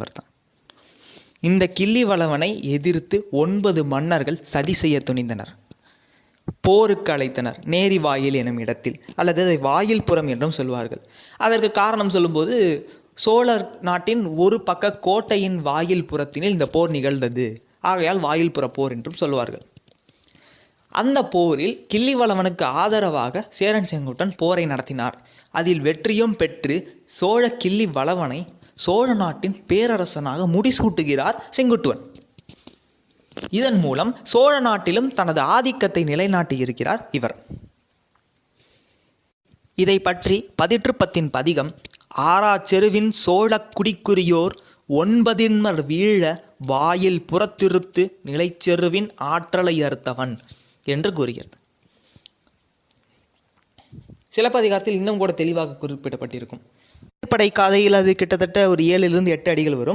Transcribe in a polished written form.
இவர் தான். இந்த கிள்ளிவளவனை எதிர்த்து 9 மன்னர்கள் சதி செய்ய துணிந்தனர். போருக்கு அழைத்தனர். நேரி வாயில் எனும் இடத்தில், அல்லது அதை வாயில்புறம் என்றும் சொல்வார்கள். அதற்கு காரணம் சொல்லும்போது, சோழர் நாட்டின் ஒரு பக்க கோட்டையின் வாயில் புறத்தினில் இந்த போர் நிகழ்ந்தது, ஆகையால் வாயில்புற போர் என்றும் சொல்வார்கள். அந்த போரில் கிள்ளிவளவனுக்கு ஆதரவாக சேரன் செங்குட்டுவன் போரை நடத்தினார். அதில் வெற்றியும் பெற்று சோழ கிள்ளிவளவனை சோழ நாட்டின் பேரரசனாக முடிசூட்டுகிறார் செங்குட்டுவன். இதன் மூலம் சோழ நாட்டிலும் தனது ஆதிக்கத்தை நிலைநாட்டியிருக்கிறார் இவர். இதை பற்றி பதிற்றுப்பத்தின் பதிகம், ஆறா செருவின் சோழ குடிக்குரியோர் 9 வீழ வாயில் புறத்திருத்து நிலைச்செருவின் ஆற்றலை அறுத்தவன் என்று கூறுகிறது. சிலப்பதிகாரத்தில் இன்னும் கூட தெளிவாக குறிப்பிடப்பட்டிருக்கும். படை கதையில் அது கிட்டத்தட்ட ஒரு 7 to 8 அடிகள் வரும்.